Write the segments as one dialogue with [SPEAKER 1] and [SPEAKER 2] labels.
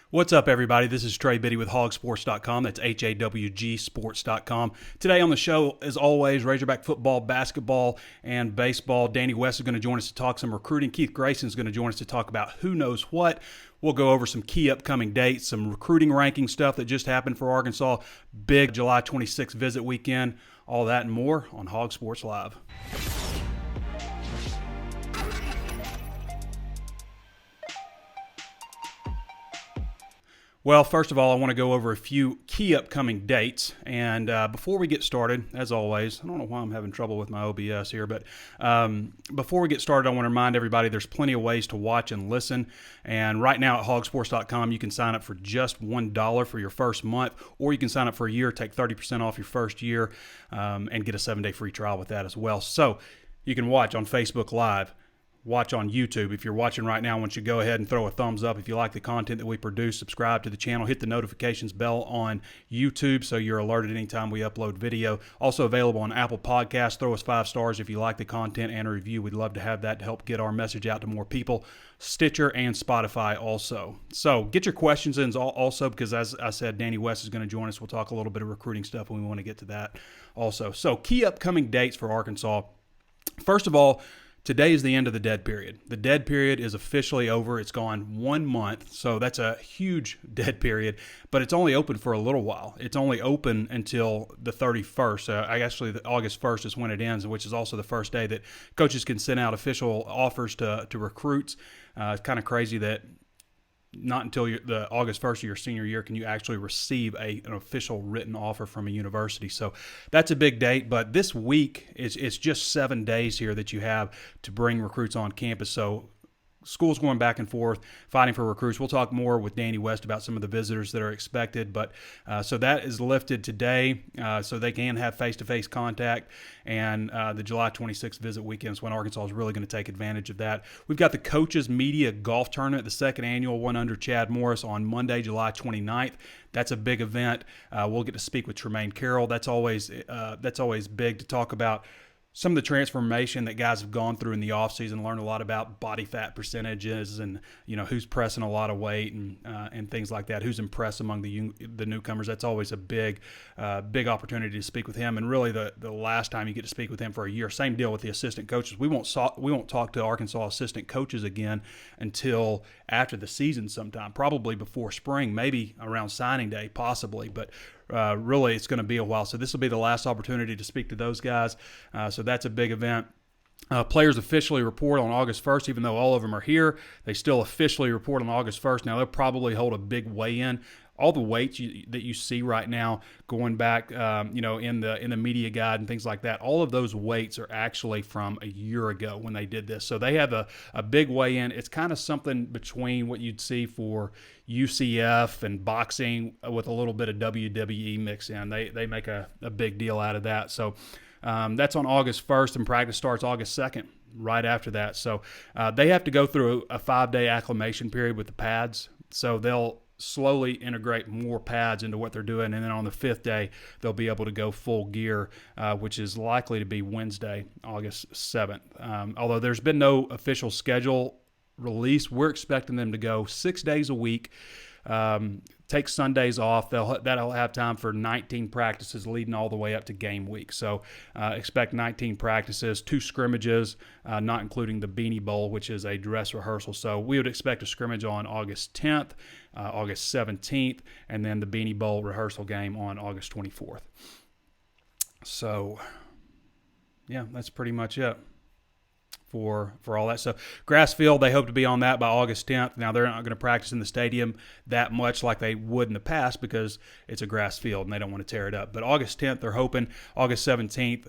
[SPEAKER 1] What's up, everybody? This is Trey Biddy with Hogsports.com. That's HAWG Sports.com. Today on the show, as always, Razorback football, basketball, and baseball. Danny West is going to join us to talk some recruiting. Keith Grayson is going to join us to talk about who knows what. We'll go over some key upcoming dates, some recruiting ranking stuff that just happened for Arkansas, big July 26th visit weekend, all that and more on Hog Sports Live. Well, first of all, I want to go over a few key upcoming dates. And before we get started, as always, I don't know why I'm having trouble with my OBS here, but before we get started, I want to remind everybody there's plenty of ways to watch and listen. And right now at hogsports.com, you can sign up for just $1 for your first month, or you can sign up for a year, take 30% off your first year, and get a 7-day free trial with that as well. So you can watch on Facebook Live. Watch on YouTube. If you're watching right now, I want you to go ahead and throw a thumbs up. If you like the content that we produce, subscribe to the channel, hit the notifications bell on YouTube so you're alerted anytime we upload video. Also available on Apple Podcasts. Throw us 5 stars if you like the content and a review. We'd love to have that to help get our message out to more people. Stitcher and Spotify also. So get your questions in also, because as I said, Danny West is going to join us. We'll talk a little bit of recruiting stuff and we want to get to that also. So key upcoming dates for Arkansas. First of all, today is the end of the dead period. The dead period is officially over. It's gone 1 month, so that's a huge dead period, but it's only open for a little while. It's only open until the 31st. Actually, August 1st is when it ends, which is also the first day that coaches can send out official offers to recruits. It's kind of crazy that not until the August 1st of your senior year can you actually receive an official written offer from a university. So that's a big date, but this week it's just 7 days here that you have to bring recruits on campus. So schools going back and forth, fighting for recruits. We'll talk more with Danny West about some of the visitors that are expected. But so that is lifted today, so they can have face-to-face contact. And the July 26th visit weekend is when Arkansas is really going to take advantage of that. We've got the Coaches Media Golf Tournament, the second annual one under Chad Morris on Monday, July 29th. That's a big event. We'll get to speak with Tremaine Carroll. That's always big to talk about some of the transformation that guys have gone through in the offseason, learned a lot about body fat percentages and, who's pressing a lot of weight and things like that, who's impressed among the newcomers. That's always a big opportunity to speak with him. And really the last time you get to speak with him for a year. Same deal with the assistant coaches. We won't talk to Arkansas assistant coaches again until after the season sometime, probably before spring, maybe around signing day, possibly. But really, it's going to be a while. So this will be the last opportunity to speak to those guys. So that's a big event. Players officially report on August 1st, even though all of them are here. They still officially report on August 1st. Now, they'll probably hold a big weigh-in. All the weights that you see right now going back, in the media guide and things like that, all of those weights are actually from a year ago when they did this. So they have a big weigh-in. It's kind of something between what you'd see for UCF and boxing with a little bit of WWE mix in. They make a big deal out of that. So that's on August 1st, and practice starts August 2nd, right after that. So they have to go through a 5-day acclimation period with the pads. So they'll slowly integrate more pads into what they're doing, and then on the 5th day, they'll be able to go full gear, which is likely to be Wednesday, August 7th. Although there's been no official schedule release, we're expecting them to go 6 days a week, take Sundays off. That'll have time for 19 practices leading all the way up to game week. So expect 19 practices, 2 scrimmages, not including the Beanie Bowl, which is a dress rehearsal. So we would expect a scrimmage on August 10th, August 17th, and then the Beanie Bowl rehearsal game on August 24th. So, yeah, that's pretty much it for all that stuff. Grass field, they hope to be on that by August 10th. Now, they're not going to practice in the stadium that much like they would in the past because it's a grass field and they don't want to tear it up. But August 10th, they're hoping. August 17th,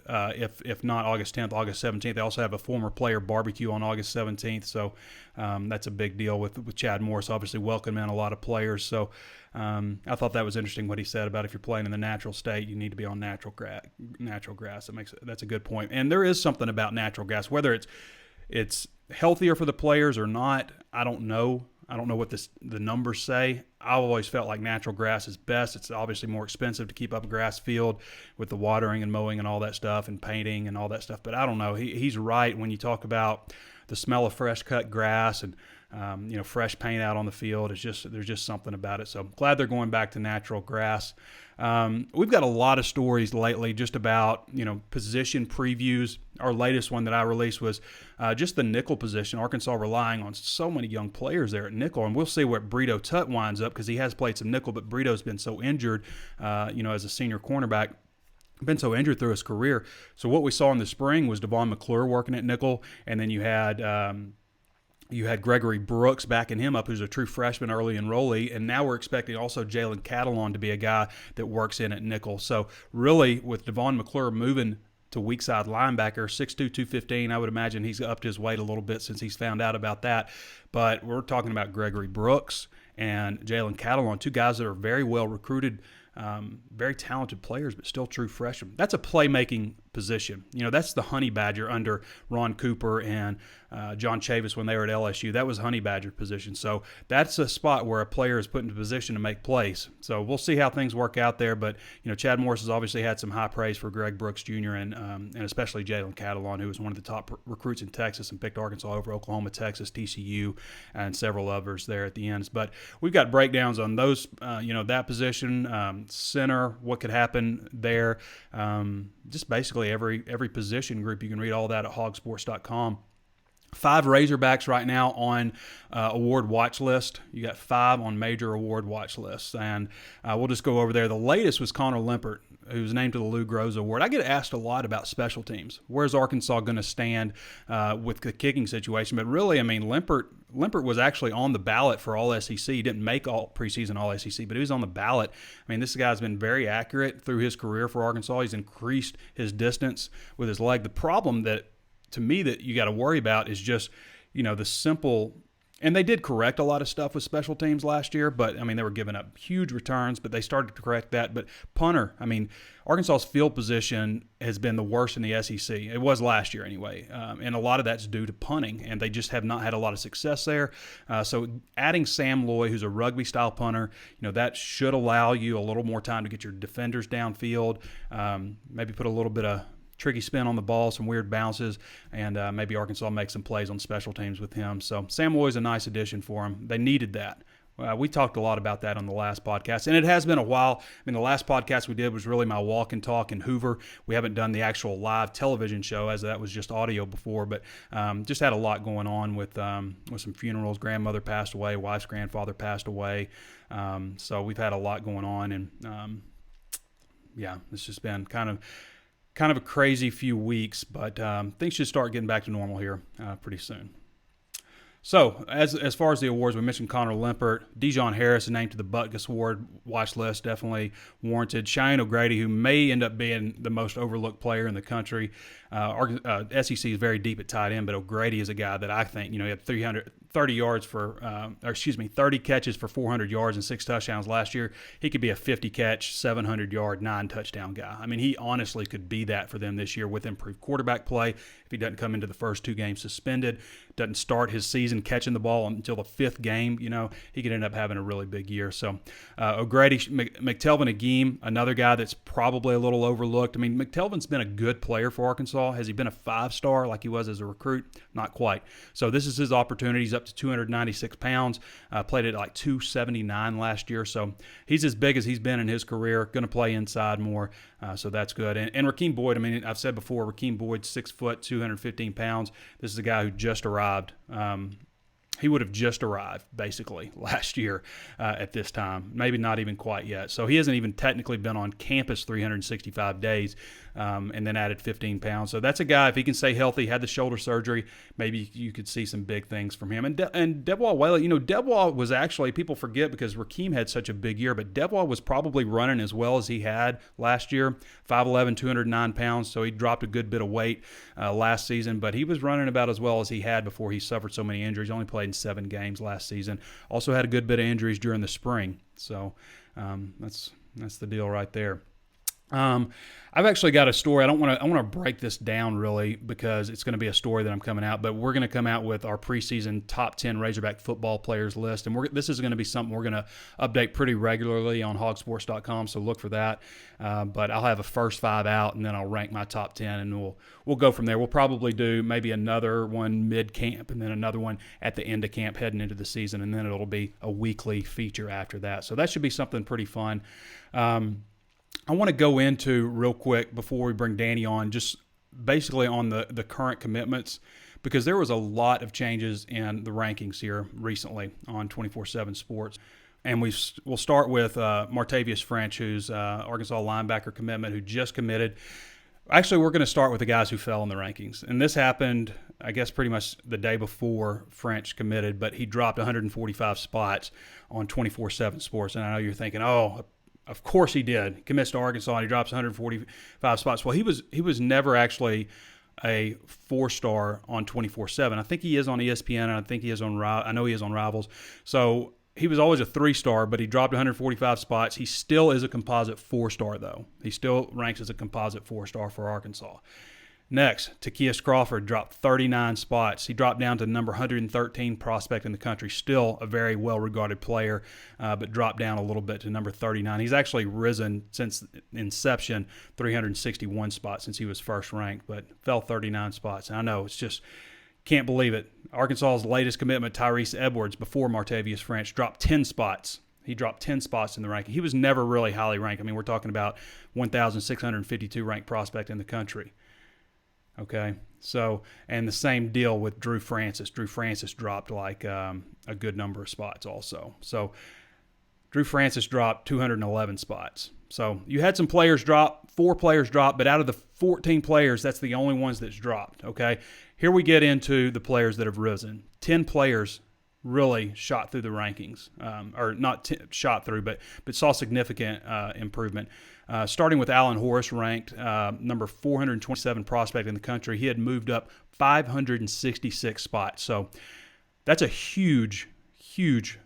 [SPEAKER 1] if not August 10th, August 17th. They also have a former player barbecue on August 17th. So that's a big deal with Chad Morris, obviously welcoming in a lot of players. So I thought that was interesting what he said about if you're playing in the natural state, you need to be on natural grass. That's a good point. And there is something about natural grass, whether it's healthier for the players or not. I don't know. I don't know what the numbers say. I've always felt like natural grass is best. It's obviously more expensive to keep up a grass field with the watering and mowing and all that stuff and painting and all that stuff. But I don't know. He's right when you talk about the smell of fresh cut grass and fresh paint out on the field. There's just something about it. So I'm glad they're going back to natural grass. We've got a lot of stories lately just about, position previews. Our latest one that I released was just the nickel position. Arkansas relying on so many young players there at nickel, and we'll see where Brito Tutt winds up because he has played some nickel, but Brito's been so injured, as a senior cornerback. Been so injured through his career. So what we saw in the spring was Devon McClure working at nickel, and then you had Gregory Brooks backing him up, who's a true freshman early enrollee, and now we're expecting also Jalen Catalon to be a guy that works in at nickel. So really, with Devon McClure moving to weak side linebacker, 6'2", 215, I would imagine he's upped his weight a little bit since he's found out about that. But we're talking about Gregory Brooks and Jalen Catalon, two guys that are very well recruited, very talented players, but still true freshmen. That's a playmaking position. That's the Honey Badger under Ron Cooper and John Chavis when they were at LSU. That was Honey Badger position. So that's a spot where a player is put in a position to make plays. So we'll see how things work out there. But, Chad Morris has obviously had some high praise for Greg Brooks Jr. and especially Jalen Catalon, who was one of the top recruits in Texas and picked Arkansas over Oklahoma, Texas, TCU, and several others there at the ends. But we've got breakdowns on those, that position, center, what could happen there. Just basically every position group. You can read all that at hogsports.com. 5 Razorbacks right now on award watch list. You got 5 on major award watch lists, and we'll just go over there. The latest was Connor Limpert, who was named to the Lou Groza Award. I get asked a lot about special teams. Where's Arkansas going to stand with the kicking situation? But really, Limpert was actually on the ballot for All SEC. He didn't make all preseason All SEC, but he was on the ballot. This guy's been very accurate through his career for Arkansas. He's increased his distance with his leg. The problem to me that you got to worry about is just, the simple, and they did correct a lot of stuff with special teams last year, but they were giving up huge returns, but they started to correct that. But punter, Arkansas's field position has been the worst in the SEC. It was last year anyway, and a lot of that's due to punting, and they just have not had a lot of success there. So adding Sam Loy, who's a rugby-style punter, that should allow you a little more time to get your defenders downfield, maybe put a little bit of tricky spin on the ball, some weird bounces, and maybe Arkansas makes some plays on special teams with him. So Sam Loy's a nice addition for him. They needed that. We talked a lot about that on the last podcast, and it has been a while. The last podcast we did was really my walk and talk in Hoover. We haven't done the actual live television show, as that was just audio before, but just had a lot going on with some funerals. Grandmother passed away, wife's grandfather passed away. So we've had a lot going on, and it's just been kind of a crazy few weeks, but things should start getting back to normal here pretty soon. So, as far as the awards, we mentioned Connor Limpert. Dijon Harris named to the Butkus Award watch list, definitely warranted. Cheyenne O'Grady, who may end up being the most overlooked player in the country. SEC is very deep at tight end, but O'Grady is a guy that I think, he had 30 catches for 400 yards and 6 touchdowns last year. He could be a 50-catch, 700-yard, 9-touchdown guy. He honestly could be that for them this year with improved quarterback play. If he doesn't come into the first 2 games suspended, doesn't start his season catching the ball until the 5th game, he could end up having a really big year. So O'Grady, McTelvin Agim, another guy that's probably a little overlooked. McTelvin's been a good player for Arkansas. Has he been a 5-star like he was as a recruit? Not quite. So this is his opportunity. He's up to 296 pounds, played at like 279 last year. So he's as big as he's been in his career, going to play inside more. So that's good. And Rakeem Boyd, I've said before, Rakeem Boyd, 6 foot, 215 pounds. This is a guy who just arrived. He would have just arrived, basically, last year at this time. Maybe not even quite yet. So he hasn't even technically been on campus 365 days and then added 15 pounds. So that's a guy, if he can stay healthy, had the shoulder surgery, maybe you could see some big things from him. And Debwa Whaley, Debwa was actually, people forget because Rakeem had such a big year, but Debwa was probably running as well as he had last year, 5'11", 209 pounds. So he dropped a good bit of weight last season, but he was running about as well as he had before he suffered so many injuries. Only played in 7 games last season. Also had a good bit of injuries during the spring. So that's the deal right there. I've actually got a story. I want to break this down really because it's going to be a story that I'm coming out. But we're going to come out with our preseason top 10 Razorback football players list, and this is going to be something we're going to update pretty regularly on hogsports.com. So look for that. But I'll have a first 5 out, and then I'll rank my top 10, and we'll go from there. We'll probably do maybe another one mid camp, and then another one at the end of camp heading into the season, and then it'll be a weekly feature after that. So that should be something pretty fun. I want to go into real quick before we bring Danny on, just basically on the current commitments, because there was a lot of changes in the rankings here recently on 24/7 Sports. And we'll start with Martavius French, who's Arkansas linebacker commitment, who just committed. Actually, we're going to start with the guys who fell in the rankings. And this happened, I guess, pretty much the day before French committed, but he dropped 145 spots on 24/7 Sports. And I know you're thinking, oh, of course he did. He commits to Arkansas and he drops 145 spots. Well, he was never actually a 4-star on 24/7. I think he is on ESPN, and I think he is on. I know he is on Rivals. So he was always a 3-star, but he dropped 145 spots. He still is a composite 4-star though. He still ranks as a composite 4-star for Arkansas. Next, Takias Crawford dropped 39 spots. He dropped down to number 113 prospect in the country. Still a very well-regarded player, but dropped down a little bit to number 39. He's actually risen since inception 361 spots since he was first ranked, but fell 39 spots. And I know, it's just, can't believe it. Arkansas's latest commitment, Tyrese Edwards, before Martavius French, dropped 10 spots. He dropped 10 spots in the ranking. He was never really highly ranked. I mean, we're talking about 1,652 ranked prospect in the country. Okay, so, and the same deal with Drew Francis. Drew Francis dropped like a good number of spots also. So Drew Francis dropped 211 spots. So you had some players drop, 4 players drop, but out of the 14 players, that's the only ones that's dropped. Okay, here we get into the players that have risen. 10 players really shot through the rankings, or not shot through, but saw significant improvement. Starting with Alan Horace, ranked number 427 prospect in the country. He had moved up 566 spots. So that's a huge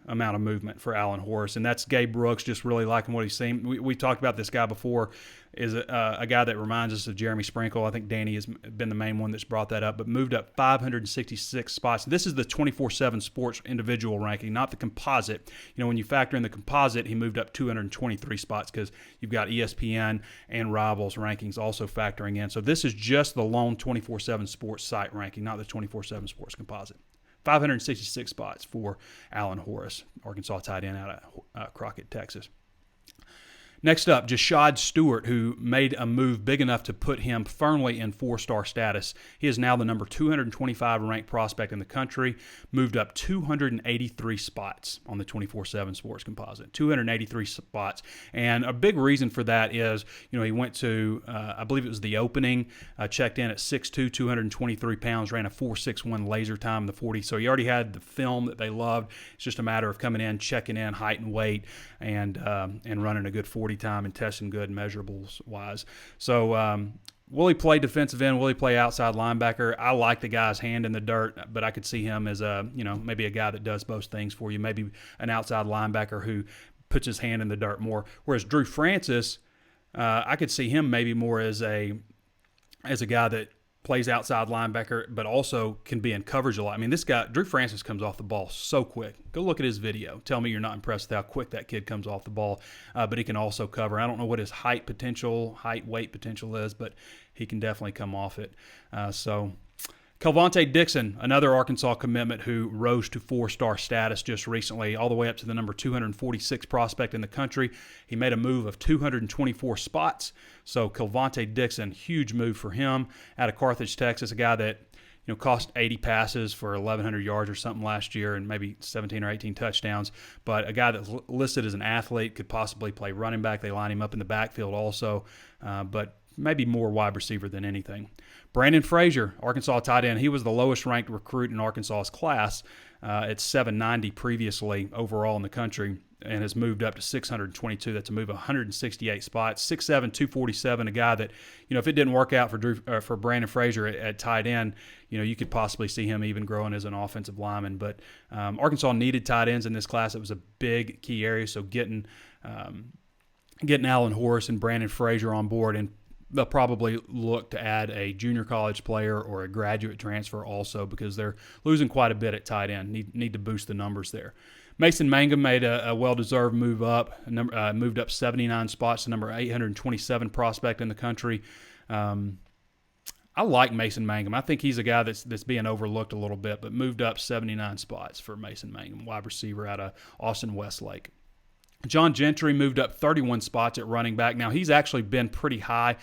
[SPEAKER 1] amount of movement for Alan Horace. And that's Gabe Brooks just really liking what he's seen. We talked about this guy before, is a guy that reminds us of Jeremy Sprinkle. I think Danny has been the main one that's brought that up, but moved up 566 spots. This is the 24/7 Sports individual ranking, not the composite. You know, when you factor in the composite, he moved up 223 spots because you've got ESPN and Rivals rankings also factoring in. So this is just the lone 24/7 Sports site ranking, not the 24/7 Sports composite. 566 spots for Alan Horace, Arkansas tight end out of Crockett, Texas. Next up, Jashad Stewart, who made a move big enough to put him firmly in 4-star status. He is now the number 225 ranked prospect in the country, moved up 283 spots on the 24/7 Sports composite, 283 spots. And a big reason for that is, you know, he went to, I believe it was the opening, checked in at 6'2", 223 pounds, ran a 4.61 laser time in the 40. So he already had the film that they loved. It's just a matter of coming in, checking in height and weight, and running a good 40 time and testing good measurables wise. So will he play defensive end? Will he play outside linebacker? I like the guy's hand in the dirt, but I could see him as maybe a guy that does both things for you. Maybe an outside linebacker who puts his hand in the dirt more. Whereas Drew Francis, I could see him maybe more as a guy that plays outside linebacker, but also can be in coverage a lot. I mean, this guy, Drew Francis, comes off the ball so quick. Go look at his video. Tell me you're not impressed with how quick that kid comes off the ball, but he can also cover. I don't know what his height, weight potential is, but he can definitely come off it. Kelvontae Dixon, another Arkansas commitment who rose to 4-star status just recently, all the way up to the number 246 prospect in the country. He made a move of 224 spots. So Kelvontae Dixon, huge move for him out of Carthage, Texas, a guy that cost 80 passes for 1,100 yards or something last year and maybe 17 or 18 touchdowns. But a guy that's listed as an athlete, could possibly play running back. They line him up in the backfield also, but maybe more wide receiver than anything. Brandon Frazier, Arkansas tight end. He was the lowest ranked recruit in Arkansas's class at 790 previously overall in the country, and has moved up to 622. That's a move of 168 spots. 6'7", 247, a guy that, if it didn't work out for Brandon Frazier at tight end, you could possibly see him even growing as an offensive lineman. But Arkansas needed tight ends in this class. It was a big key area, so getting getting Alan Horace and Brandon Frazier on board, and they'll probably look to add a junior college player or a graduate transfer also, because they're losing quite a bit at tight end. Need to boost the numbers there. Mason Mangum made a well-deserved move up, moved up 79 spots to number 827 prospect in the country. I like Mason Mangum. I think he's a guy that's being overlooked a little bit, but moved up 79 spots for Mason Mangum, wide receiver out of Austin Westlake. John Gentry moved up 31 spots at running back. Now, he's actually been pretty high.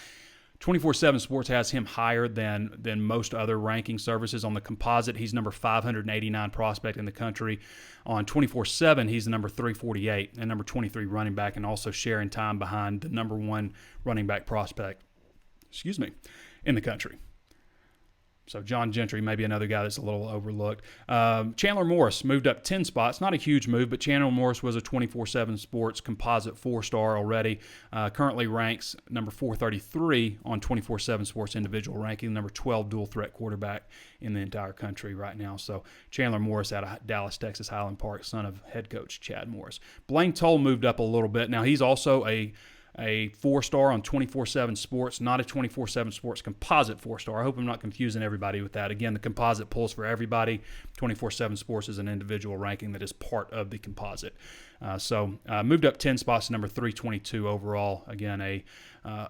[SPEAKER 1] 24/7 Sports has him higher than most other ranking services. On the composite, he's number 589 prospect in the country. On 24/7, he's the number 348 and number 23 running back, and also sharing time behind the number 1 running back prospect, in the country. So John Gentry may be another guy that's a little overlooked. Chandler Morris moved up 10 spots. Not a huge move, but Chandler Morris was a 24/7 Sports composite 4-star already. Currently ranks number 433 on 24/7 Sports individual ranking, number 12 dual threat quarterback in the entire country right now. So Chandler Morris out of Dallas, Texas, Highland Park, son of head coach Chad Morris. Blaine Toll moved up a little bit. Now he's also a 4-star on 24/7 Sports, not a 24/7 Sports composite 4-star. I hope I'm not confusing everybody with that. Again, the composite pulls for everybody. 24/7 Sports is an individual ranking that is part of the composite. So moved up 10 spots to number 322 overall. Again, a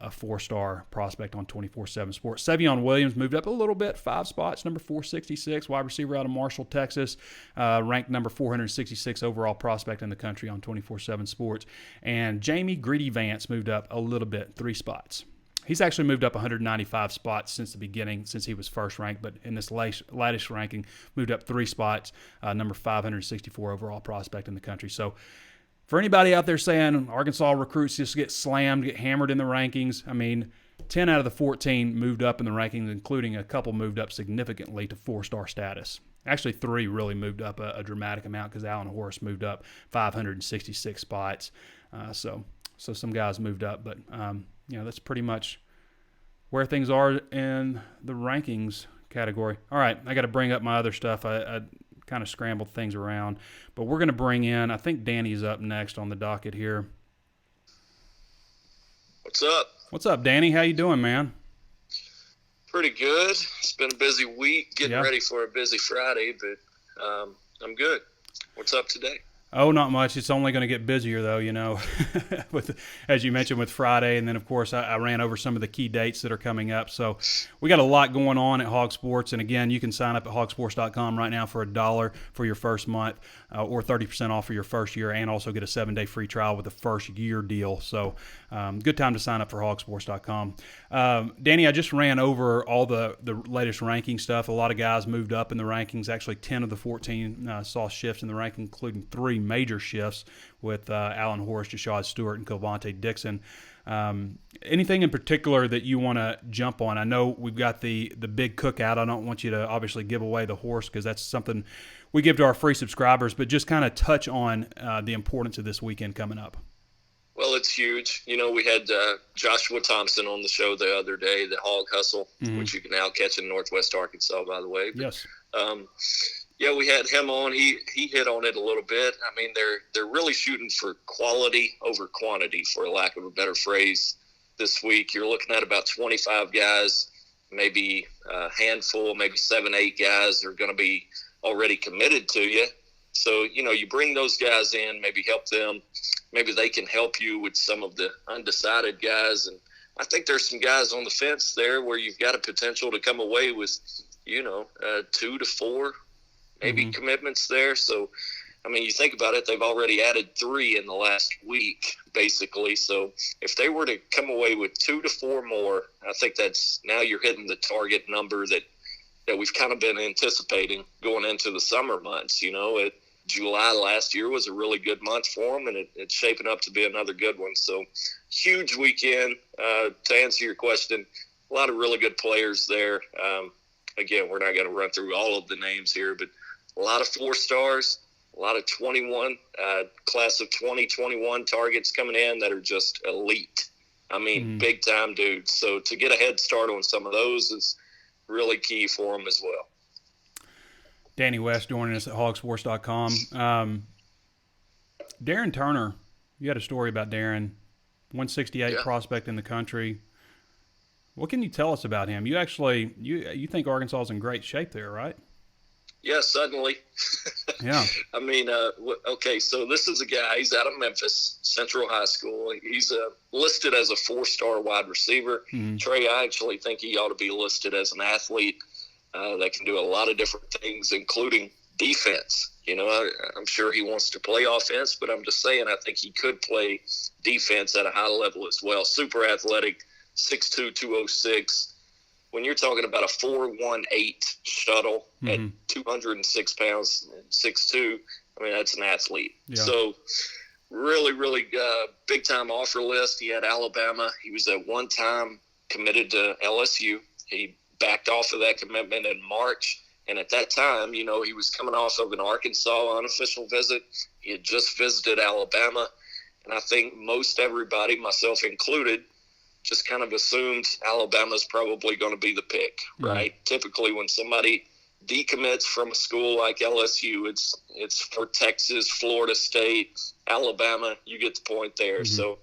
[SPEAKER 1] 4-star prospect on 24/7 Sports. Savion Williams moved up a little bit, 5 spots, number 466, wide receiver out of Marshall, Texas, ranked number 466 overall prospect in the country on 24/7 Sports. And Jamie Greedy Vance moved up a little bit, 3 spots. He's actually moved up 195 spots since the beginning, since he was first ranked, but in this latest ranking, moved up 3 spots, number 564 overall prospect in the country. So for anybody out there saying Arkansas recruits just get slammed, get hammered in the rankings, I mean, 10 out of the 14 moved up in the rankings, including a couple moved up significantly to 4-star status. Actually, 3 really moved up a dramatic amount, because Alan Horace moved up 566 spots. So some guys moved up, but that's pretty much where things are in the rankings category. All right, I got to bring up my other stuff. I kind of scrambled things around, but we're going to bring in, I think Danny's up next on the docket here.
[SPEAKER 2] What's up?
[SPEAKER 1] What's up, Danny? How you doing, man?
[SPEAKER 2] Pretty good. It's been a busy week, getting ready for a busy Friday, but I'm good. What's up today?
[SPEAKER 1] Oh, not much. It's only going to get busier, though, as you mentioned, with Friday. And then, of course, I ran over some of the key dates that are coming up. So we got a lot going on at Hog Sports. And, again, you can sign up at hogsports.com right now for $1 for your first month, or 30% off for your first year, and also get a 7-day free trial with a first-year deal. So good time to sign up for hogsports.com. Danny, I just ran over all the latest ranking stuff. A lot of guys moved up in the rankings. Actually, 10 of the 14 saw shifts in the ranking, including 3 major shifts with Alan Horace, Jashad Stewart, and Covante Dixon. Anything in particular that you want to jump on? I know we've got the big cookout. I don't want you to obviously give away the horse, because that's something we give to our free subscribers, but just kind of touch on the importance of this weekend coming up.
[SPEAKER 2] Well, it's huge. We had Joshua Thompson on the show the other day, the Hog Hustle, which you can now catch in Northwest Arkansas, by the way. But,
[SPEAKER 1] yes.
[SPEAKER 2] Yeah, we had him on. He hit on it a little bit. I mean, they're really shooting for quality over quantity, for lack of a better phrase, this week. You're looking at about 25 guys, maybe a handful, maybe 7, 8 guys are going to be already committed to you. So, you bring those guys in, maybe help them. Maybe they can help you with some of the undecided guys. And I think there's some guys on the fence there where you've got a potential to come away with, 2 to 4 maybe commitments there. So, I mean, you think about it, they've already added 3 in the last week, basically. So if they were to come away with 2 to 4 more, I think that's now you're hitting the target number that we've kind of been anticipating going into the summer months. July last year was a really good month for them, and it's shaping up to be another good one. So huge weekend. To answer your question, a lot of really good players there. Again, we're not going to run through all of the names here, but a lot of 4 stars, a lot of 21, class of 2021 targets coming in that are just elite. I mean, big-time dudes. So to get a head start on some of those is really key for them as well.
[SPEAKER 1] Danny West joining us at hogsports.com. Darren Turner, you had a story about Darren 168 prospect in the country. What can you tell us about him? You think Arkansas is in great shape there, right?
[SPEAKER 2] Yeah, suddenly.
[SPEAKER 1] Yeah.
[SPEAKER 2] I mean, okay, so this is a guy, he's out of Memphis, Central High School. He's listed as a 4-star wide receiver.
[SPEAKER 1] Mm-hmm.
[SPEAKER 2] Trey, I actually think he ought to be listed as an athlete that can do a lot of different things, including defense. You know, I'm sure he wants to play offense, but I'm just saying I think he could play defense at a high level as well. Super athletic, 6'2", 206. When you're talking about a 4.18 shuttle at 206 pounds, 6'2", I mean, that's an athlete. Yeah. So really, really big-time offer list. He had Alabama. He was at one time committed to LSU. He backed off of that commitment in March. And at that time, you know, he was coming off of an Arkansas unofficial visit. He had just visited Alabama. And I think most everybody, myself included, just kind of assumed Alabama's probably going to be the pick, right? Mm-hmm. Typically when somebody decommits from a school like LSU, it's for Texas, Florida State, Alabama. You get the point there. Mm-hmm. So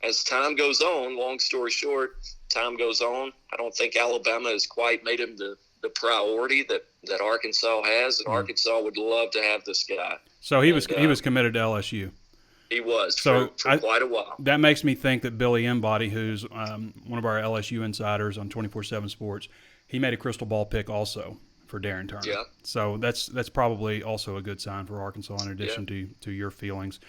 [SPEAKER 2] as time goes on, long story short, time goes on, I don't think Alabama has quite made him the priority that Arkansas has, and Arkansas would love to have this guy.
[SPEAKER 1] So he was committed to LSU.
[SPEAKER 2] He was for quite a while.
[SPEAKER 1] That makes me think that Billy Embody, who's one of our LSU insiders on 24/7 Sports, he made a crystal ball pick also for Darren Turner.
[SPEAKER 2] Yeah.
[SPEAKER 1] So that's probably also a good sign for Arkansas in addition to your feelings.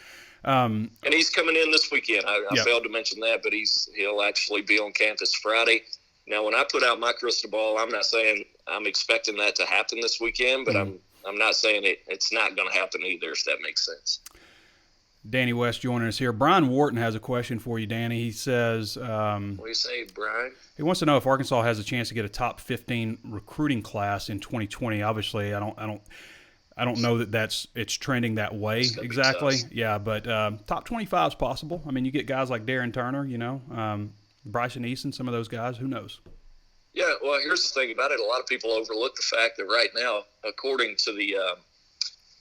[SPEAKER 1] And
[SPEAKER 2] he's coming in this weekend. I failed to mention that, but he'll actually be on campus Friday. Now, when I put out my crystal ball, I'm not saying I'm expecting that to happen this weekend, but I'm not saying it's not going to happen either, if that makes sense.
[SPEAKER 1] Danny West joining us here. Brian Wharton has a question for you, Danny. He says,
[SPEAKER 2] what do you say, Brian?
[SPEAKER 1] He wants to know if Arkansas has a chance to get a top 15 recruiting class in 2020. Obviously, I don't know that it's trending that way exactly. Yeah, but top 25 is possible. I mean, you get guys like Darren Turner, you know, Bryson Easton, some of those guys. Who knows?
[SPEAKER 2] Yeah, well, here's the thing about it. A lot of people overlook the fact that right now, according to the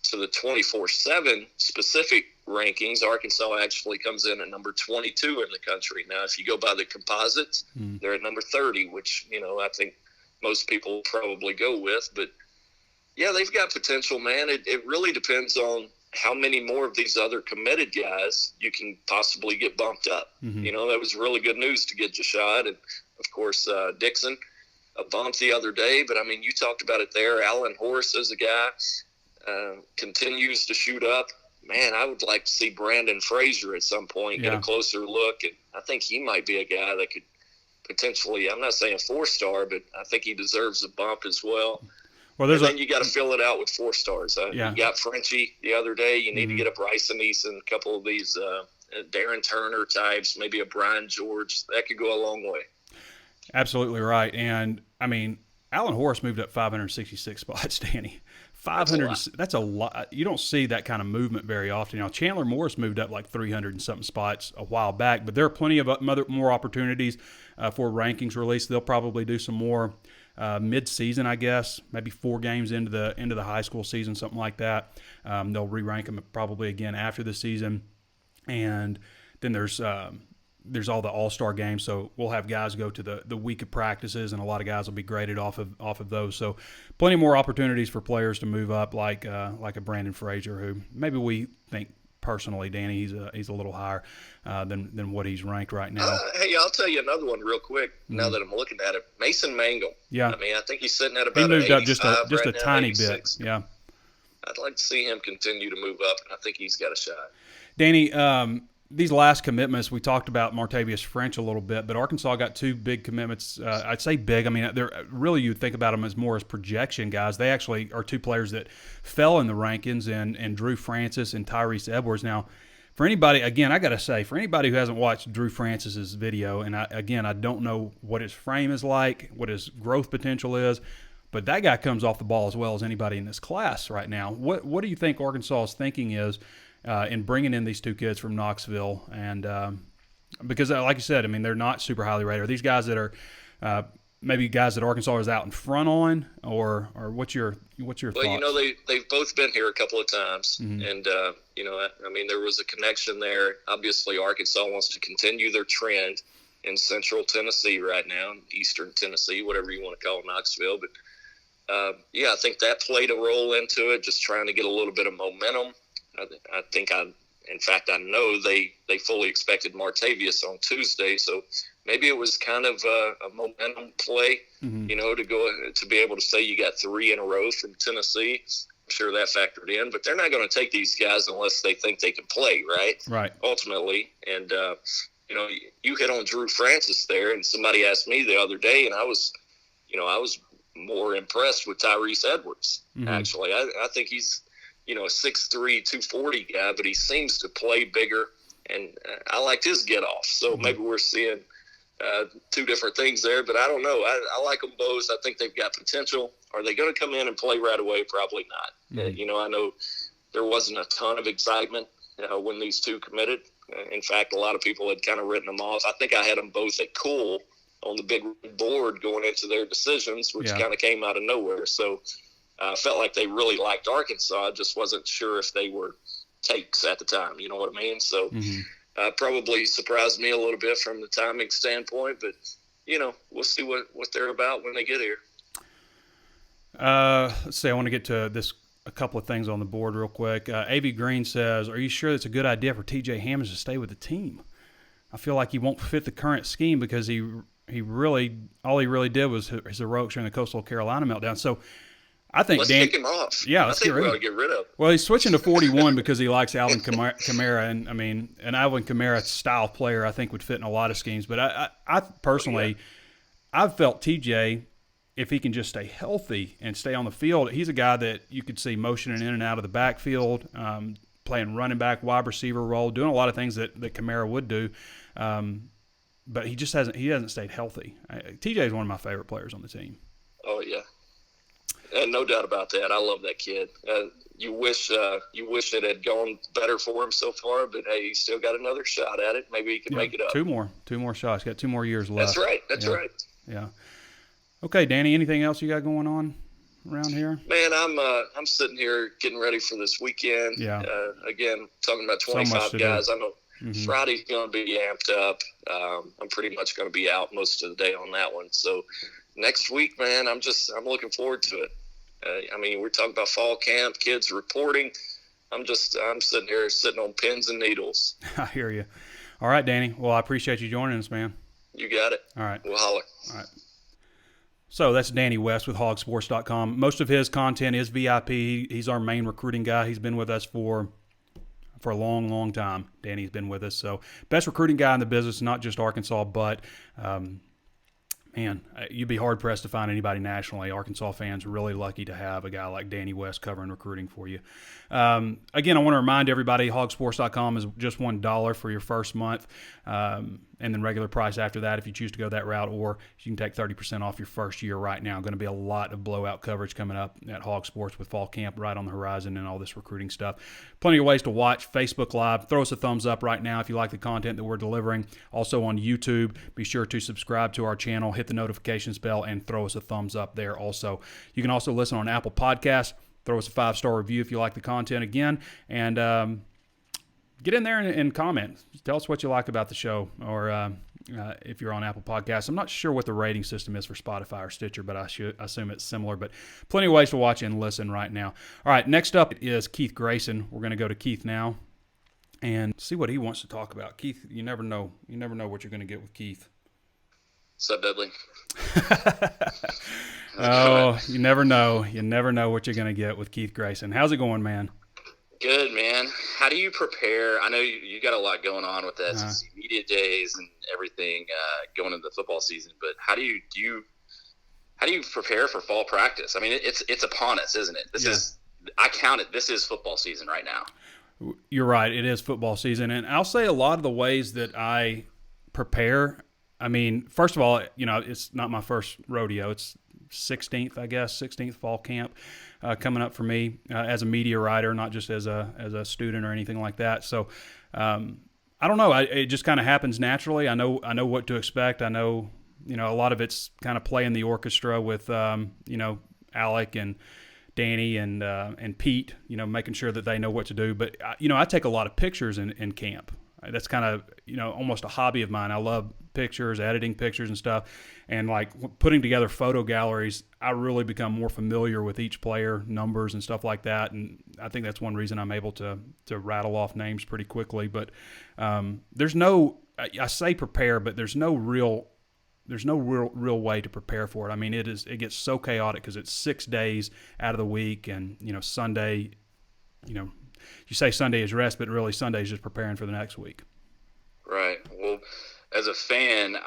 [SPEAKER 2] 24/7 specific rankings, Arkansas actually comes in at number 22 in the country. Now, if you go by the composites, they're at number 30, which, you know, I think most people probably go with. But, yeah, they've got potential, man. It really depends on how many more of these other committed guys you can possibly get bumped up. Mm-hmm. You know, that was really good news to get Jashad and, of course, Dixon a bump the other day. But, I mean, you talked about it there. Alan Horace is a guy. Continues to shoot up. Man, I would like to see Brandon Frazier at some point get a closer look. And I think he might be a guy that could potentially, I'm not saying 4-star, but I think he deserves a bump as well. Well, then you got to fill it out with 4 stars. You got Frenchie the other day. You need to get a Bryson Easton, a couple of these Darren Turner types, maybe a Brian George. That could go a long way. Absolutely right. And, I mean, Alan Horace moved up 566 spots, Danny. 500, that's a lot. You don't see that kind of movement very often. You know, Chandler Morris moved up like 300 and something spots a while back, but there are plenty of more opportunities for rankings release. They'll probably do some more mid-season, I guess, maybe 4 games into the high school season, something like that. They'll re-rank them probably again after the season, and then there's all the all-star games, so we'll have guys go to the week of practices, and a lot of guys will be graded off of those. So plenty more opportunities for players to move up, like a Brandon Frazier, who maybe we think personally, Danny, he's a little higher than what he's ranked right now. Hey, I'll tell you another one real quick. Now that I'm looking at it, Mason Mangle.
[SPEAKER 1] Yeah,
[SPEAKER 2] I mean, I think he's sitting at about.
[SPEAKER 1] He moved up just
[SPEAKER 2] a
[SPEAKER 1] right tiny 86. Bit. Yeah,
[SPEAKER 2] I'd like to see him continue to move up, and I think he's got a shot.
[SPEAKER 1] Danny, these last commitments, we talked about Martavius French a little bit, but Arkansas got 2 big commitments. I'd say big. I mean, they're really, you'd think about them as more as projection guys. They actually are 2 players that fell in the rankings, and Drew Francis and Tyrese Edwards. Now, for anybody, again, I got to say, for anybody who hasn't watched Drew Francis's video, and I don't know what his frame is like, what his growth potential is, but that guy comes off the ball as well as anybody in this class right now. What do you think Arkansas's thinking is in bringing in these 2 kids from Knoxville? And because, like you said, I mean, they're not super highly rated. Are these guys that are maybe guys that Arkansas is out in front on, or what's your thoughts?
[SPEAKER 2] Well, they've both been here a couple of times,
[SPEAKER 1] Mm-hmm.
[SPEAKER 2] and I mean, there was a connection there. Obviously, Arkansas wants to continue their trend in Central Tennessee right now, Eastern Tennessee, whatever you want to call Knoxville. But I think that played a role into it, just trying to get a little bit of momentum. I know they fully expected Martavius on Tuesday, so maybe it was kind of a momentum play,
[SPEAKER 1] Mm-hmm.
[SPEAKER 2] to be able to say you got 3 in a row from Tennessee. I'm sure that factored in, but they're not going to take these guys unless they think they can play, right?
[SPEAKER 1] Right.
[SPEAKER 2] Ultimately, and you hit on Drew Francis there, and somebody asked me the other day, and I was more impressed with Tyrese Edwards.
[SPEAKER 1] Mm-hmm.
[SPEAKER 2] Actually, I think he's a 6'3", 240 guy, but he seems to play bigger, and I liked his get off. So
[SPEAKER 1] Mm-hmm.
[SPEAKER 2] maybe we're seeing two different things there, but I don't know. I like them both. I think they've got potential. Are they going to come in and play right away? Probably not.
[SPEAKER 1] Mm-hmm.
[SPEAKER 2] I know there wasn't a ton of excitement when these two committed. In fact, a lot of people had kind of written them off. I think I had them both at cool on the big board going into their decisions, which kind of came out of nowhere. So I felt like they really liked Arkansas. I just wasn't sure if they were takes at the time. You know what I mean? So probably surprised me a little bit from the timing standpoint, but, we'll see what they're about when they get here.
[SPEAKER 1] Let's see. I want to get to a couple of things on the board real quick. A.V. Green says, are you sure it's a good idea for T.J. Hammonds to stay with the team? I feel like he won't fit the current scheme because all he really did was his heroics during the Coastal Carolina meltdown. So I think
[SPEAKER 2] let's kick him off.
[SPEAKER 1] Yeah,
[SPEAKER 2] I think we ought to get rid of him.
[SPEAKER 1] Well, he's switching to 41 because he likes Alvin Kamara, and I mean, an Alvin Kamara style player I think would fit in a lot of schemes. But I personally, I've felt TJ, if he can just stay healthy and stay on the field, he's a guy that you could see motioning in and out of the backfield, playing running back, wide receiver role, doing a lot of things that Kamara would do. But he just hasn't stayed healthy. TJ is one of my favorite players on the team.
[SPEAKER 2] Oh yeah. No doubt about that. I love that kid. You wish it had gone better for him so far, but hey, he's still got another shot at it. Maybe he can make it up.
[SPEAKER 1] Two more shots. Got 2 more years left.
[SPEAKER 2] That's right.
[SPEAKER 1] Yeah. Okay, Danny. Anything else you got going on around here?
[SPEAKER 2] Man, I'm sitting here getting ready for this weekend.
[SPEAKER 1] Yeah.
[SPEAKER 2] Again, talking about 25 guys. I know Friday's going to be amped up. I'm pretty much going to be out most of the day on that one. So next week, man, I'm looking forward to it. We're talking about fall camp, kids reporting. I'm sitting here on pins and needles.
[SPEAKER 1] I hear you. All right, Danny. Well, I appreciate you joining us, man.
[SPEAKER 2] You got it.
[SPEAKER 1] All right.
[SPEAKER 2] We'll holler.
[SPEAKER 1] All right. So that's Danny West with hogsports.com. Most of his content is VIP. He's our main recruiting guy. He's been with us for a long, long time. Danny's been with us. So best recruiting guy in the business, not just Arkansas, but man, you'd be hard-pressed to find anybody nationally. Arkansas fans really lucky to have a guy like Danny West covering recruiting for you. Again, I want to remind everybody, hogsports.com is just $1 for your first month, and then regular price after that if you choose to go that route, or you can take 30% off your first year right now. Going to be a lot of blowout coverage coming up at Hog Sports with fall camp right on the horizon and all this recruiting stuff. Plenty of ways to watch. Facebook Live. Throw us a thumbs up right now if you like the content that we're delivering. Also on YouTube, be sure to subscribe to our channel, hit the notifications bell, and throw us a thumbs up there also. You can also listen on Apple Podcasts. Throw us a 5-star review if you like the content again, and get in there and comment. Tell us what you like about the show, or if you're on Apple Podcasts. I'm not sure what the rating system is for Spotify or Stitcher, but I assume it's similar. But plenty of ways to watch and listen right now. All right, next up is Keith Grayson. We're going to go to Keith now and see what he wants to talk about. Keith, you never know. You never know what you're going to get with Keith.
[SPEAKER 2] What's up, Dudley?
[SPEAKER 1] Oh, you never know. You never know what you're going to get with Keith Grayson. How's it going, man?
[SPEAKER 3] Good, man. How do you prepare? I know you got a lot going on with the SEC media days and everything going into the football season, but how do you prepare for fall practice? I mean, it's upon us, isn't it? I count it. This is football season right now.
[SPEAKER 1] You're right. It is football season, and I'll say a lot of the ways that I prepare. I mean, first of all, it's not my first rodeo. It's 16th fall camp coming up for me as a media writer, not just as a student or anything like that. So I don't know. It just kind of happens naturally. I know what to expect. I know a lot of it's kind of playing the orchestra with, Alec and Danny and Pete, making sure that they know what to do. But, I take a lot of pictures in camp. That's kind of, almost a hobby of mine. I love pictures, editing pictures and stuff. And like putting together photo galleries, I really become more familiar with each player, numbers and stuff like that. And I think that's one reason I'm able to rattle off names pretty quickly. But there's no, I say prepare, but there's no real way to prepare for it. I mean, it gets so chaotic because it's 6 days out of the week, and Sunday, you say Sunday is rest, but really Sunday is just preparing for the next week.
[SPEAKER 3] Right. Well, as a fan,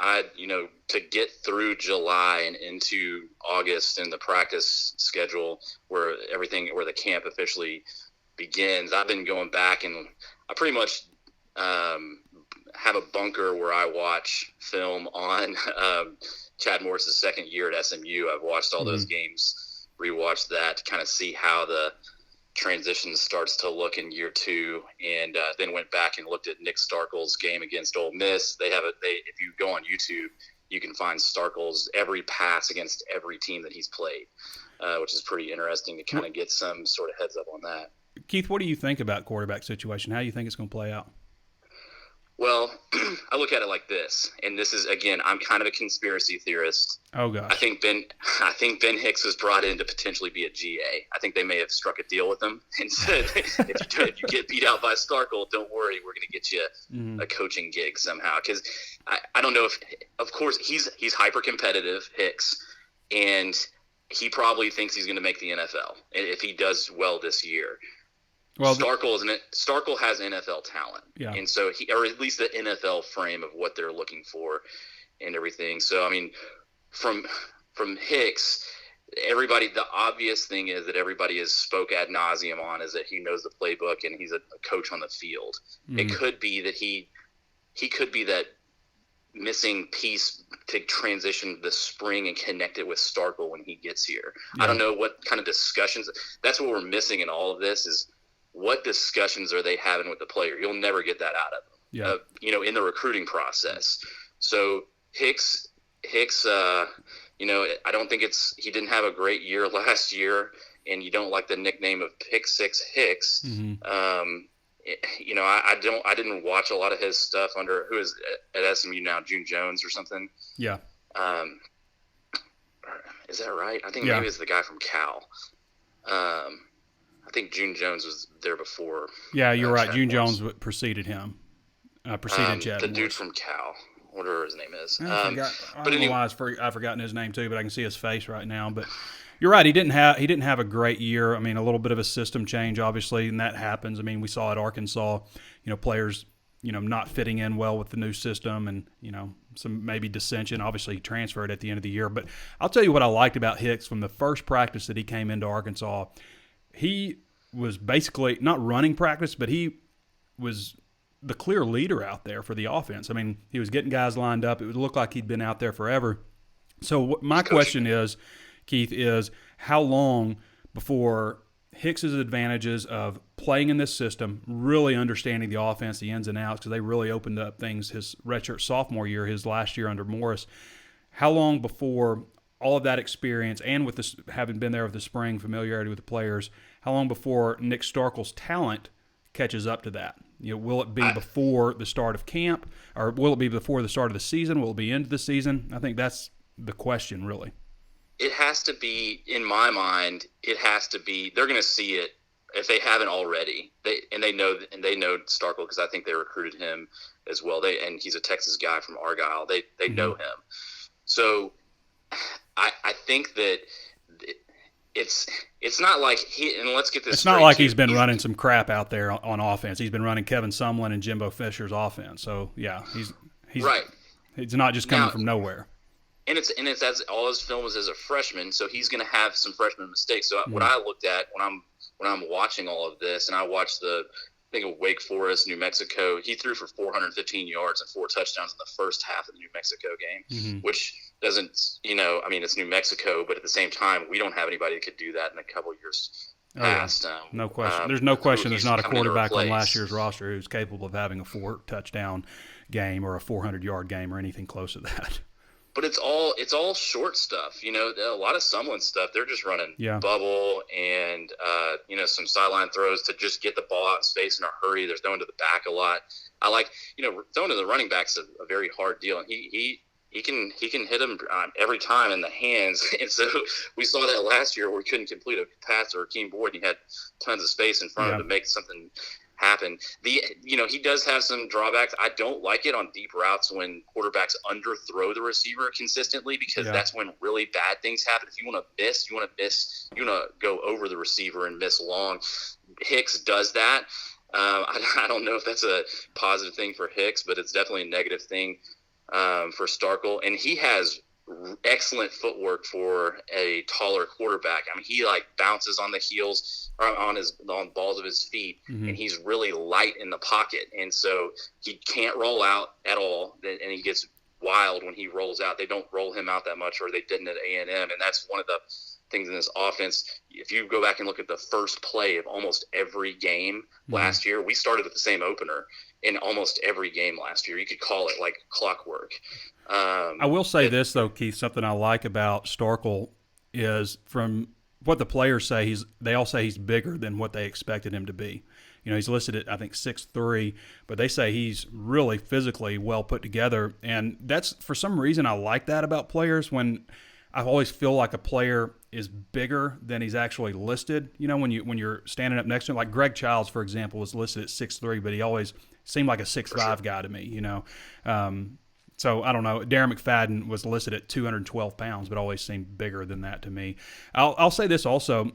[SPEAKER 3] to get through July and into August and the practice schedule where the camp officially begins, I've been going back, and I pretty much have a bunker where I watch film on Chad Morris's second year at SMU. I've watched all those games, rewatched that to kind of see how the transition starts to look in year two, and then went back and looked at Nick Starkel's game against Ole Miss. If you go on YouTube, you can find Starkel's every pass against every team that he's played, which is pretty interesting to kind of get some sort of heads up on that.
[SPEAKER 1] Keith, what do you think about quarterback situation? How do you think it's going to play out?
[SPEAKER 3] Well, I look at it like this, and this is, again, I'm kind of a conspiracy theorist.
[SPEAKER 1] Oh gosh.
[SPEAKER 3] I think Ben Hicks was brought in to potentially be a GA. I think they may have struck a deal with him and said, if you get beat out by Starkel, don't worry, we're going to get you a coaching gig somehow. Because I don't know if, of course, he's hyper competitive, Hicks, and he probably thinks he's going to make the NFL if he does well this year. Well, Starkel has NFL talent, and so or at least the NFL frame of what they're looking for, and everything. So I mean, from Hicks, the obvious thing is that everybody has spoke ad nauseum on is that he knows the playbook and he's a coach on the field. It could be that he could be that missing piece to transition the spring and connect it with Starkel when he gets here. I don't know what kind of discussions. That's what we're missing in all of this is. What discussions are they having with the player? You'll never get that out of them, in the recruiting process. So Hicks, I don't think he didn't have a great year last year, and you don't like the nickname of Pick Six Hicks. I didn't watch a lot of his stuff under who is at SMU now, June Jones or something.
[SPEAKER 1] Yeah.
[SPEAKER 3] Is that right? I think maybe it's the guy from Cal. I think June Jones was there before.
[SPEAKER 1] Yeah, you're right. June Jones preceded him. Chad.
[SPEAKER 3] The dude from Cal, whatever his name is.
[SPEAKER 1] I don't know why I've forgotten his name too, but I can see his face right now. But you're right. He didn't have a great year. I mean, a little bit of a system change, obviously, and that happens. I mean, we saw at Arkansas, players, not fitting in well with the new system, and some maybe dissension. Obviously, he transferred at the end of the year. But I'll tell you what I liked about Hicks from the first practice that he came into Arkansas. He was basically not running practice, but he was the clear leader out there for the offense. I mean, he was getting guys lined up. It would look like he'd been out there forever. So my question is, Keith, is how long before Hicks's advantages of playing in this system, really understanding the offense, the ins and outs, because they really opened up things his redshirt sophomore year, his last year under Morris, how long before all of that experience and with this having been there with the spring, familiarity with the players, how long before Nick Starkel's talent catches up to that? Will it be before the start of camp, or will it be before the start of the season? Will it be into the season? I think that's the question, really.
[SPEAKER 3] It has to be, in my mind, they're going to see it if they haven't already. They know Starkel because I think they recruited him as well. And he's a Texas guy from Argyle. They know him. So I think that it's not like and let's get this.
[SPEAKER 1] It's not like he's been running some crap out there on offense. He's been running Kevin Sumlin and Jimbo Fisher's offense. So yeah, he's
[SPEAKER 3] right.
[SPEAKER 1] He's not just coming from nowhere.
[SPEAKER 3] And it's as all his film was as a freshman, so he's going to have some freshman mistakes. So what I looked at when I'm watching all of this, and I watched I think of Wake Forest, New Mexico. He threw for 415 yards and 4 touchdowns in the first half of the New Mexico game, which doesn't, it's New Mexico, but at the same time, we don't have anybody that could do that in a couple of years past.
[SPEAKER 1] No question. There's no question there's not a quarterback on last year's roster who's capable of having a 4-touchdown game or a 400-yard game or anything close to that.
[SPEAKER 3] but it's all short stuff. You know, a lot of Sumlin stuff, they're just running bubble and some sideline throws to just get the ball out in space in a hurry. They're throwing to the back a lot. I like, throwing to the running back's a very hard deal, and he can hit him every time in the hands. And so we saw that last year where he couldn't complete a pass to Rakeem Boyd. And he had tons of space in front of him to make something happen. He does have some drawbacks. I don't like it on deep routes when quarterbacks underthrow the receiver consistently, because that's when really bad things happen. If you want to go over the receiver and miss long. Hicks does that. I don't know if that's a positive thing for Hicks, but it's definitely a negative thing for Starkel. And he has excellent footwork for a taller quarterback. I mean, he bounces on the heels or on balls of his feet, and he's really light in the pocket, and so he can't roll out at all. And he gets wild when he rolls out. They don't roll him out that much, or they didn't at A&M, and that's one of the things in this offense. If you go back and look at the first play of almost every game last year, we started with the same opener in almost every game last year. You could call it like clockwork.
[SPEAKER 1] I will say this, though, Keith, something I like about Starkel is, from what the players say, they all say he's bigger than what they expected him to be. He's listed at, I think, 6'3", but they say he's really physically well put together. And that's, for some reason, I like that about players. When I always feel like a player is bigger than he's actually listed, when you're standing up next to him. Like Greg Childs, for example, was listed at 6'3", but he always seemed like a 6'5" guy to me, So I don't know. Darren McFadden was listed at 212 pounds, but always seemed bigger than that to me. I'll say this also.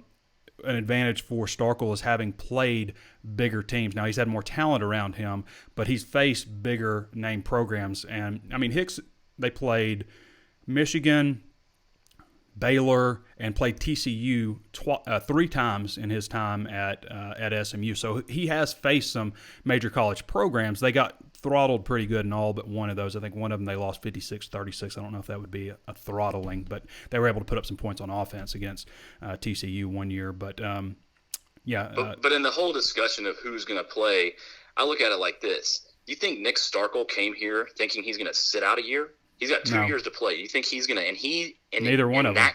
[SPEAKER 1] An advantage for Starkel is having played bigger teams. Now, he's had more talent around him, but he's faced bigger name programs. And, I mean, Hicks, they played Michigan, Baylor, and played TCU 3 times in his time at SMU. So he has faced some major college programs. They got throttled pretty good in all but one of those. I think one of them they lost 56-36. I don't know if that would be a throttling, but they were able to put up some points on offense against TCU one year. But,
[SPEAKER 3] But in the whole discussion of who's going to play, I look at it like this. You think Nick Starkel came here thinking he's going to sit out a year? He's got 2 years to play. You think he's going to – and
[SPEAKER 1] neither one of them.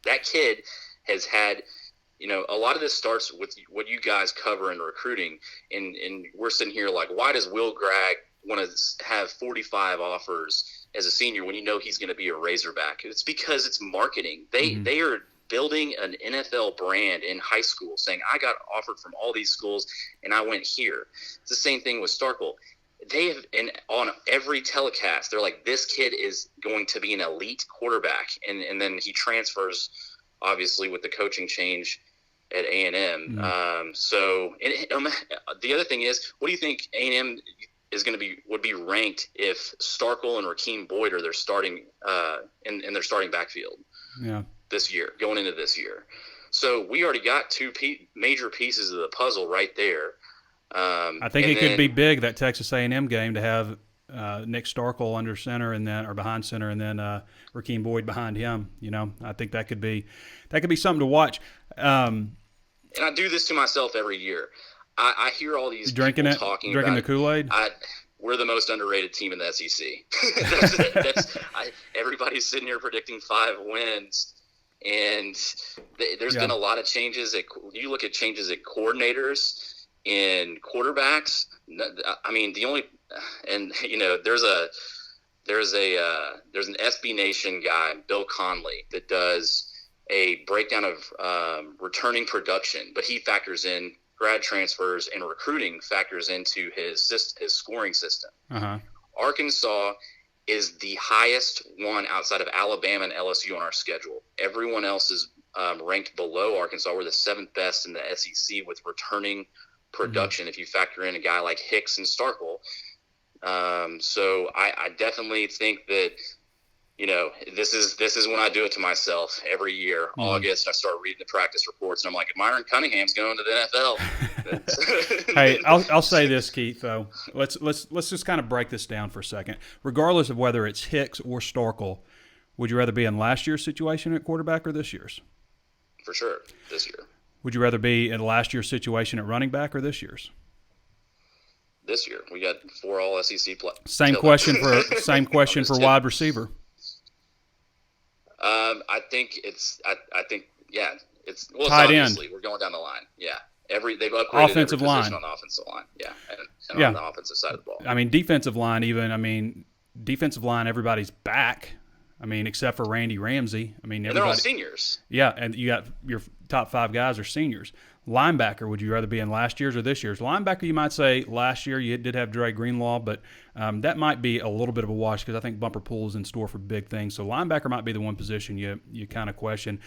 [SPEAKER 3] That kid has had – a lot of this starts with what you guys cover in recruiting, and we're sitting here like, why does Will Gregg want to have 45 offers as a senior when he's going to be a Razorback? It's because it's marketing. They are building an NFL brand in high school, saying, I got offered from all these schools, and I went here. It's the same thing with Starkel. They have, and on every telecast, they're like, this kid is going to be an elite quarterback. And then he transfers, obviously, with the coaching change at A&M. The other thing is, what do you think A&M is going to would be ranked if Starkel and Rakeem Boyd are their starting in their starting backfield this year, going into this year? So we already got 2 major pieces of the puzzle right there.
[SPEAKER 1] I think it could be big, that Texas A&M game, to have Nick Starkel under center or behind center, and then Rakeem Boyd behind him. I think that could be something to watch.
[SPEAKER 3] And I do this to myself every year. I hear all these
[SPEAKER 1] drinking the Kool-Aid.
[SPEAKER 3] We're the most underrated team in the SEC. Everybody's sitting here predicting 5 wins, and there's been a lot of changes. You look at changes at coordinators and quarterbacks. I mean, there's an SB Nation guy, Bill Conley, that does a breakdown of returning production, but he factors in grad transfers, and recruiting factors into his scoring system. Arkansas is the highest one outside of Alabama and LSU on our schedule. Everyone else is ranked below Arkansas. We're the 7th best in the SEC with returning production, if you factor in a guy like Hicks and Starkel. So I definitely think that, this is when I do it to myself every year. August, I start reading the practice reports, and I'm like, Myron Cunningham's going to the NFL.
[SPEAKER 1] Hey, I'll say this, Keith, though. Let's just kind of break this down for a second. Regardless of whether it's Hicks or Starkel, would you rather be in last year's situation at quarterback or this year's?
[SPEAKER 3] For sure, this year.
[SPEAKER 1] Would you rather be in last year's situation at running back or this year's?
[SPEAKER 3] This year. We got 4 all SEC players.
[SPEAKER 1] Same question for wide receiver.
[SPEAKER 3] I think yeah, it's
[SPEAKER 1] tight end.
[SPEAKER 3] Obviously we're going down the line. Yeah, they've upgraded
[SPEAKER 1] Offensive
[SPEAKER 3] every position
[SPEAKER 1] line
[SPEAKER 3] on the offensive line. Yeah, and on the offensive side of the ball.
[SPEAKER 1] I mean, defensive line even. I mean, defensive line, everybody's back. I mean, except for Randy Ramsey. I mean,
[SPEAKER 3] and they're all seniors.
[SPEAKER 1] Yeah, and you got your top 5 guys are seniors. Linebacker, would you rather be in last year's or this year's? Linebacker, you might say last year you did have Dre Greenlaw, but that might be a little bit of a wash because I think Bumper Pool is in store for big things. So linebacker might be the one position you kind of question.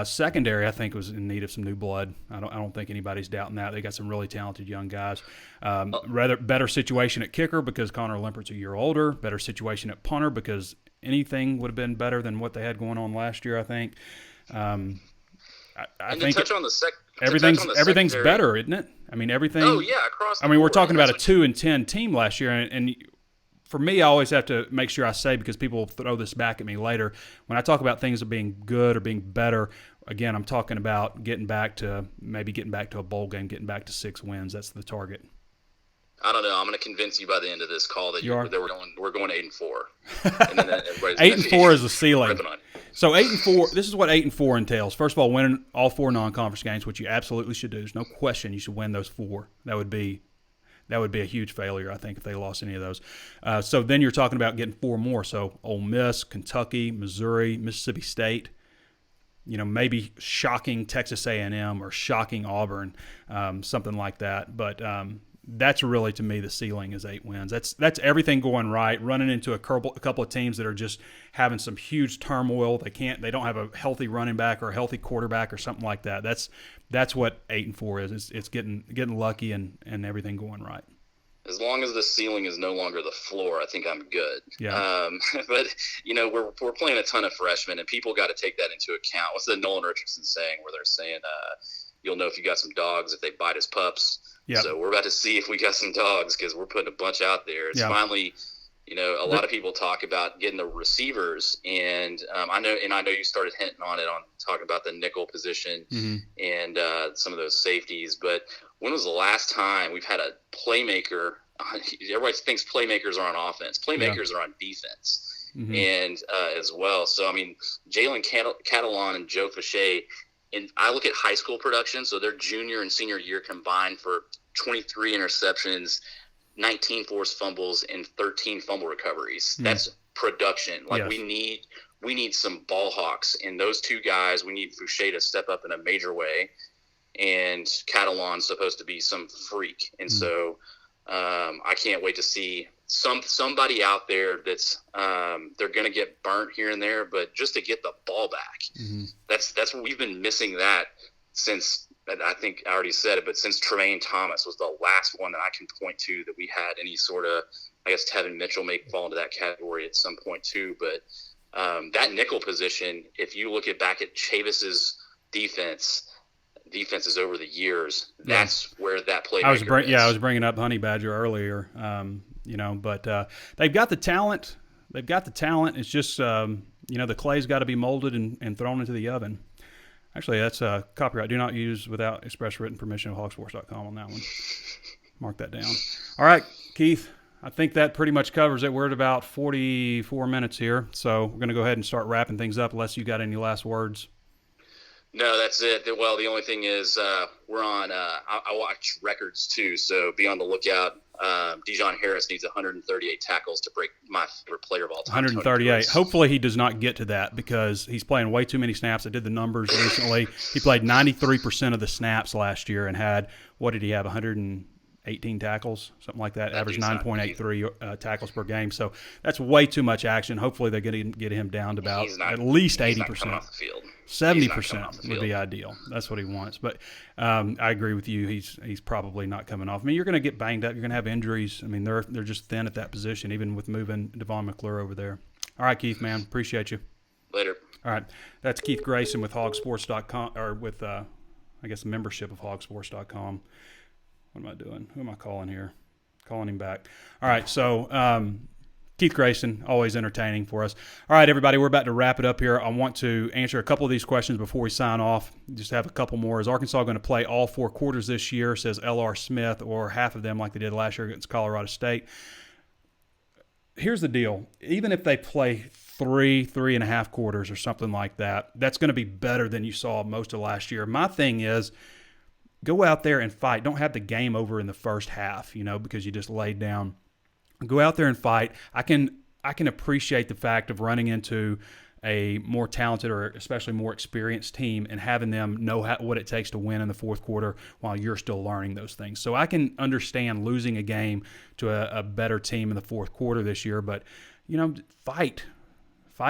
[SPEAKER 1] Secondary, I think, was in need of some new blood. I don't think anybody's doubting that. They got some really talented young guys. Better situation at kicker because Connor Limpert's a year older. Better situation at punter because anything would have been better than what they had going on last year, I think. I think
[SPEAKER 3] to touch on the
[SPEAKER 1] everything's better, isn't it? I mean, everything.
[SPEAKER 3] Oh yeah, across.
[SPEAKER 1] I mean, we're talking about a 2-10 team last year, and for me, I always have to make sure I say, because people throw this back at me later, when I talk about things of being good or being better, again, I'm talking about getting back to a bowl game, getting back to 6 wins. That's the target.
[SPEAKER 3] I don't know. I'm going to convince you by the end of this call that we're going 8-4, and then
[SPEAKER 1] 8-4 is the ceiling. So 8-4. This is what 8-4 entails. First of all, winning all 4 non-conference games, which you absolutely should do. There's no question you should win those 4. That would be a huge failure, I think, if they lost any of those. So then you're talking about getting 4 more. So Ole Miss, Kentucky, Missouri, Mississippi State. Maybe shocking Texas A&M or shocking Auburn, something like that. But that's really, to me, the ceiling is 8 wins. That's everything going right. Running into a couple of teams that are just having some huge turmoil. They don't have a healthy running back or a healthy quarterback or something like that. That's what 8-4 is. It's getting lucky and everything going right.
[SPEAKER 3] As long as the ceiling is no longer the floor, I think I'm good.
[SPEAKER 1] Yeah.
[SPEAKER 3] But we're playing a ton of freshmen, and people got to take that into account. What's the Nolan Richardson saying, where they're saying, "You'll know if you got some dogs if they bite his pups." Yep. So we're about to see if we got some dogs, because we're putting a bunch out there. It's finally, a lot of people talk about getting the receivers, and I know you started hinting on it, on talking about the nickel position and some of those safeties. But when was the last time we've had a playmaker? Everybody thinks playmakers are on offense. Playmakers are on defense, and as well. So I mean, Jalen Catalon and Joe Fachet. And I look at high school production, so their junior and senior year combined for 23 interceptions, 19 forced fumbles, and 13 fumble recoveries. That's production. We need some ball hawks, and those 2 guys, we need Fouché to step up in a major way, and Catalon's supposed to be some freak. And so I can't wait to see somebody out there that's they're going to get burnt here and there, but just to get the ball back. That's what we've been missing that since, I think I already said it, but since Tremaine Thomas was the last one that I can point to that we had any sort of, I guess Tevin Mitchell may fall into that category at some point too, but that nickel position, if you look back at Chavis's defenses over the years, that's where that playmaker is.
[SPEAKER 1] I was bringing up Honey Badger earlier, but they've got the talent. It's just, the clay's got to be molded and thrown into the oven. Actually, that's copyright. Do not use without express written permission of hogsports.com on that one. Mark that down. All right, Keith, I think that pretty much covers it. We're at about 44 minutes here, so we're going to go ahead and start wrapping things up unless you got any last words.
[SPEAKER 3] No, that's it. Well, the only thing is we're on I watch records too, so be on the lookout. Dijon Harris needs 138 tackles to break my favorite player of all time.
[SPEAKER 1] 138. Hopefully he does not get to that, because he's playing way too many snaps. I did the numbers recently. He played 93% of the snaps last year and had, what did he have, 118 tackles, something like that, average 9.83 tackles per game. So that's way too much action. Hopefully they're going to get him down to about at least 80%. 70% would be ideal. That's what he wants. But I agree with you. He's probably not coming off. I mean, you're going to get banged up. You're going to have injuries. I mean, they're just thin at that position, even with moving Devon McClure over there. All right, Keith, man, appreciate you.
[SPEAKER 3] Later.
[SPEAKER 1] All right, that's Keith Grayson with hogsports.com, or with I guess membership of hogsports.com. What am I doing? Who am I calling here? Calling him back. All right, so Keith Grayson, always entertaining for us. All right, everybody, we're about to wrap it up here. I want to answer a couple of these questions before we sign off. Just have a couple more. Is Arkansas going to play all 4 quarters this year, says L.R. Smith, or half of them like they did last year against Colorado State? Here's the deal. Even if they play three and a half quarters or something like that. That's going to be better than you saw most of last year. My thing is, go out there and fight. Don't have the game over in the first half, because you just laid down. Go out there and fight. I can appreciate the fact of running into a more talented or especially more experienced team and having them know what it takes to win in the fourth quarter while you're still learning those things. So I can understand losing a game to a better team in the fourth quarter this year, but fight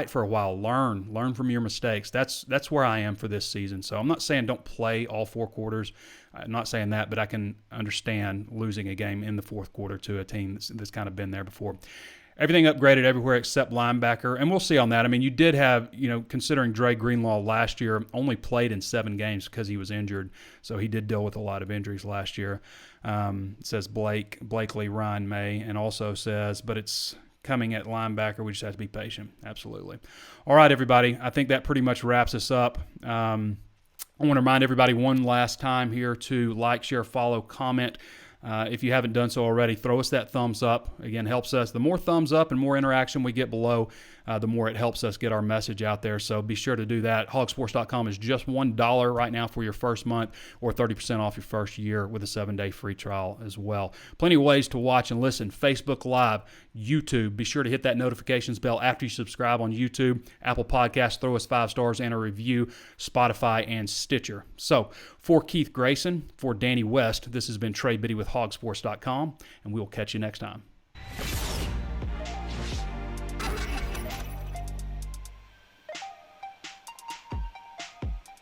[SPEAKER 1] for a while, learn from your mistakes. That's where I am for this season. So I'm not saying don't play all four quarters. I'm not saying that, but I can understand losing a game in the fourth quarter to a team that's kind of been there before. Everything upgraded everywhere except linebacker, and we'll see on that. I mean, you did have, considering Dre Greenlaw last year only played in 7 games because he was injured, so he did deal with a lot of injuries last year. It says Blakely, Ryan May, and also says, but it's coming at linebacker. We just have to be patient. Absolutely. All right, everybody. I think that pretty much wraps us up. I want to remind everybody one last time here to like, share, follow, comment. If you haven't done so already, throw us that thumbs up. Again, helps us. The more thumbs up and more interaction we get below, the more it helps us get our message out there. So be sure to do that. Hogsports.com is just $1 right now for your first month, or 30% off your first year with a 7-day free trial as well. Plenty of ways to watch and listen. Facebook Live, YouTube. Be sure to hit that notifications bell after you subscribe on YouTube. Apple Podcasts, throw us 5 stars and a review. Spotify and Stitcher. So for Keith Grayson, for Danny West, this has been Trey Biddy with Hogsports.com, and we will catch you next time.